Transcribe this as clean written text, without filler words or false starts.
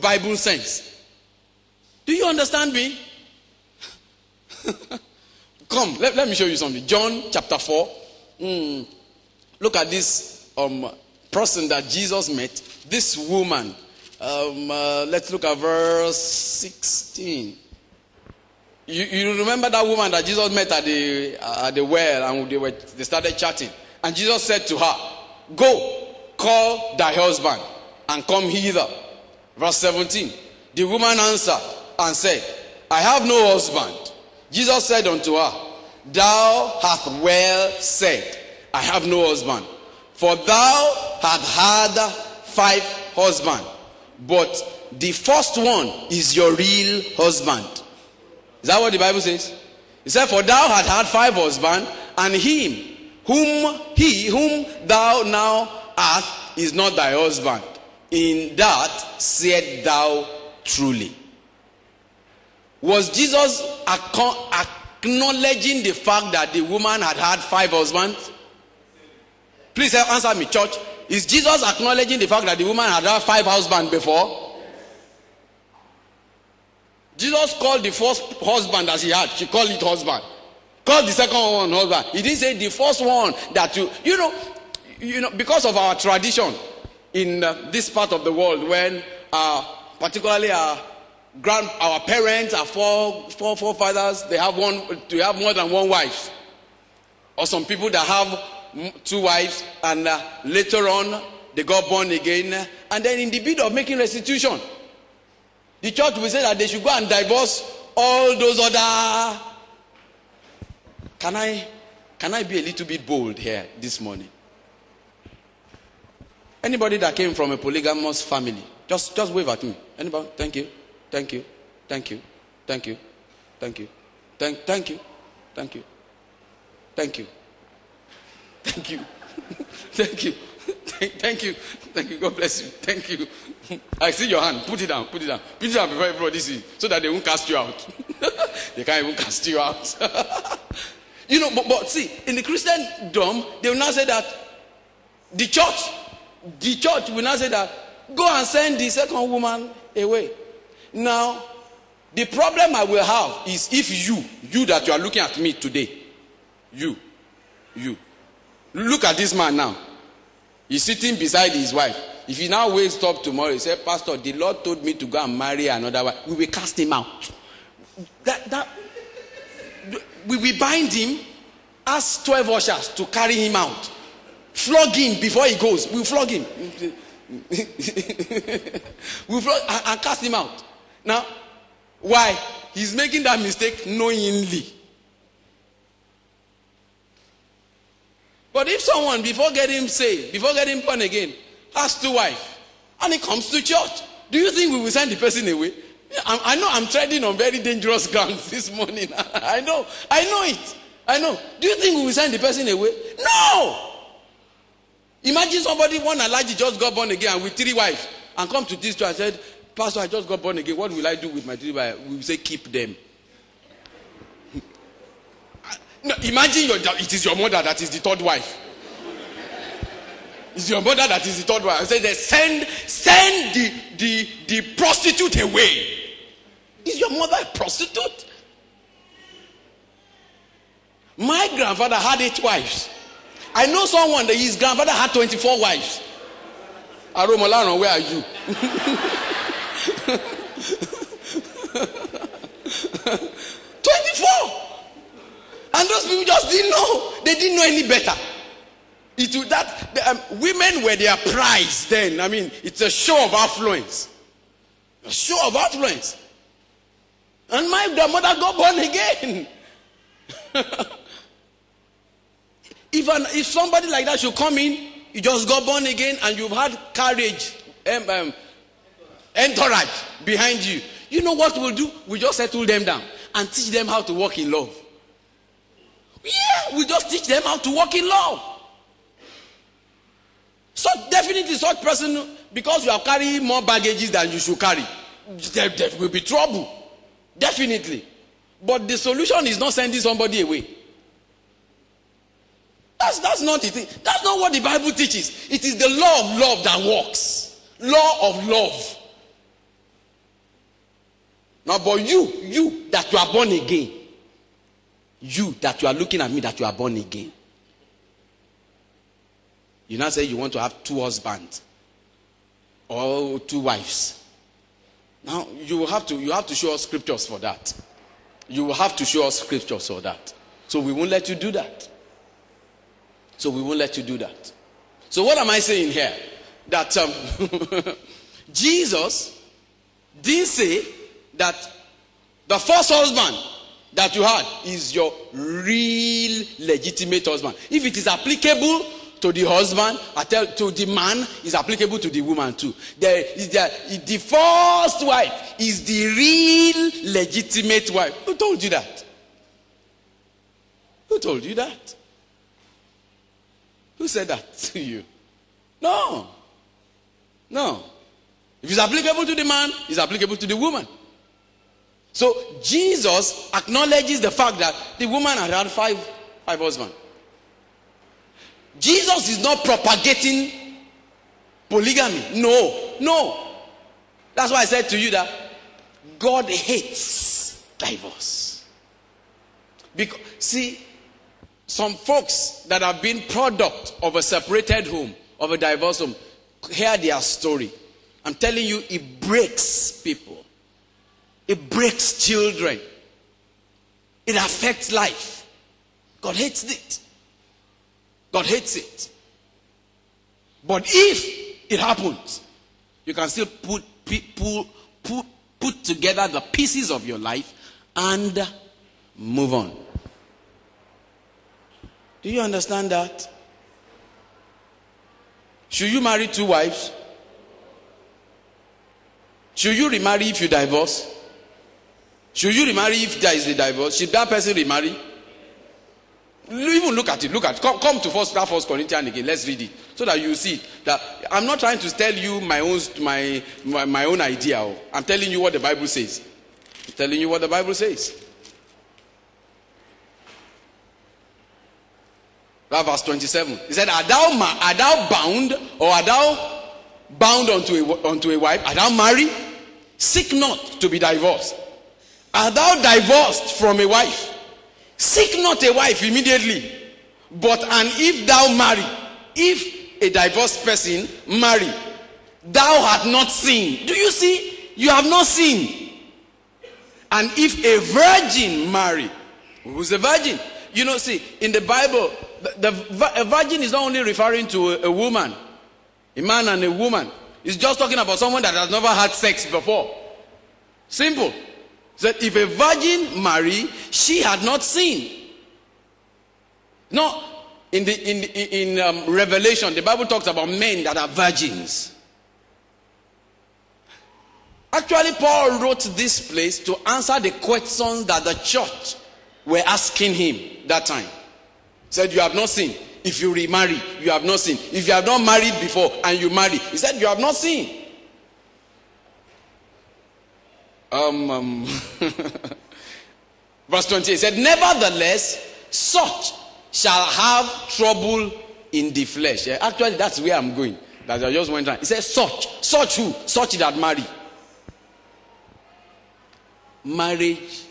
Bible sense. Do you understand me? Come, let me show you something. John chapter 4. Look at this person that Jesus met. This woman. Let's look at verse 16. You remember that woman that Jesus met at the well, and they started chatting. And Jesus said to her, "Go, call thy husband, and come hither." Verse 17. The woman answered and said, "I have no husband." Jesus said unto her, "Thou hast well said, I have no husband. For thou hast had 5 husbands, but the first one is your real husband." Is that what the Bible says? It said, "For thou hast had 5 husbands, and whom thou now hast is not thy husband. In that said thou truly." Was Jesus acknowledging the fact that the woman had had 5 husbands? Please answer me, church. Is Jesus acknowledging the fact that the woman had had 5 husbands before? Jesus called the first husband that she had. She called it husband. Called the second one husband. He didn't say the first one that you know, because of our tradition in this part of the world, when particularly our parents, our forefathers, they have more than one wife, or some people that have 2 wives, and later on they got born again, and then in the bid of making restitution, the church will say that they should go and divorce all those other. Can I be a little bit bold here this morning? Anybody that came from a polygamous family, just wave at me. Anybody? Thank you. Thank you. Thank you. Thank you. Thank you. Thank you. Thank you. Thank you. Thank you. Thank you. Thank you. Thank you. God bless you. Thank you. I see your hand. Put it down. Put it down. Put it down before everybody sees, so that they won't cast you out. They can't even cast you out. But see, in the Christendom, they will not say that the church will not say that go and send the second woman away. Now, the problem I will have is if you that you are looking at me today, you look at this man now. He's sitting beside his wife. If he now wakes up tomorrow, he said, "Pastor, the Lord told me to go and marry another wife," we will cast him out. We will bind him, ask 12 ushers to carry him out, flog him before he goes. We'll flog him. We'll flog and cast him out. Now, why? He's making that mistake knowingly. But if someone, before getting saved, before getting born again, has 2 wives, and he comes to church, do you think we will send the person away? I know I'm treading on very dangerous grounds this morning. I know it. I know. Do you think we will send the person away? No! Imagine somebody, one Elijah just got born again and with 3 wives, and come to this church and said, "Pastor, I just got born again. What will I do with my 3 wives?" We will say, "Keep them." No, imagine it is your mother that is the 3rd wife. It's your mother that is the 3rd wife. I say they send the prostitute away. Is your mother a prostitute? My grandfather had 8 wives. I know someone that his grandfather had 24 wives. Aromolano, where are you? 24. And those people just didn't know. They didn't know any better. Women were their prize then. I mean, it's a show of affluence. A show of affluence. And my grandmother got born again. If somebody like that should come in, you just got born again and you've had carriage, entourage behind you. You know what we'll do? We just settle them down and teach them how to walk in love. Yeah, we just teach them how to walk in love. So definitely such person, because you are carrying more baggages than you should carry, there will be trouble. Definitely. But the solution is not sending somebody away. That's not it. That's not what the Bible teaches. It is the law of love that works. Law of love. Now, but you that you are born again, you that you are looking at me that you are born again, you now say you want to have 2 husbands or 2 wives. Now you have to show us scriptures for that. You will have to show us scriptures for that. So we won't let you do that. So what am I saying here? That Jesus didn't say that the first husband that you had is your real legitimate husband. If it is applicable to the husband, to the man, is applicable to the woman too. The first wife is the real legitimate wife. Who told you that? Who told you that? Who said that to you? No. If it's applicable to the man, it's applicable to the woman. So Jesus acknowledges the fact that the woman had 5 husbands. Jesus is not propagating polygamy. No. That's why I said to you that God hates divorce. Because, see, some folks that have been product of a separated home, of a divorced home, hear their story. I'm telling you, it breaks people. It breaks children. It affects life. God hates it. God hates it. But if it happens, you can still put together the pieces of your life and move on. Do you understand that? Should you marry 2 wives? Should you remarry if you divorce? Should you remarry if there is a divorce? Should that person remarry? Even look at it. Come to First Corinthians again. Let's read it so that you see that I'm not trying to tell you my own idea. I'm telling you what the Bible says. Verse 27. He said, Are thou bound, or are thou bound unto a wife? Are thou married? Seek not to be divorced. Are thou divorced from a wife? Seek not a wife immediately. But and if thou marry, if a divorced person marry, thou hast not sinned. Do you see? You have not sinned. And if a virgin marry, who's a virgin? You know, see, in the Bible, a virgin is not only referring to a woman, a man and a woman. It's just talking about someone that has never had sex before. Simple. So if a virgin marry, she had not sinned. No, in Revelation, the Bible talks about men that are virgins. Actually, Paul wrote this place to answer the questions that the church were asking him that time. He said, you have not sinned. If you remarry, you have not sinned. If you have not married before and you marry, he said, you have not sinned. Verse 28 said, nevertheless, such shall have trouble in the flesh. Yeah, actually, that's where I'm going. That I just went on. He said, such who? Such that marry. Marriage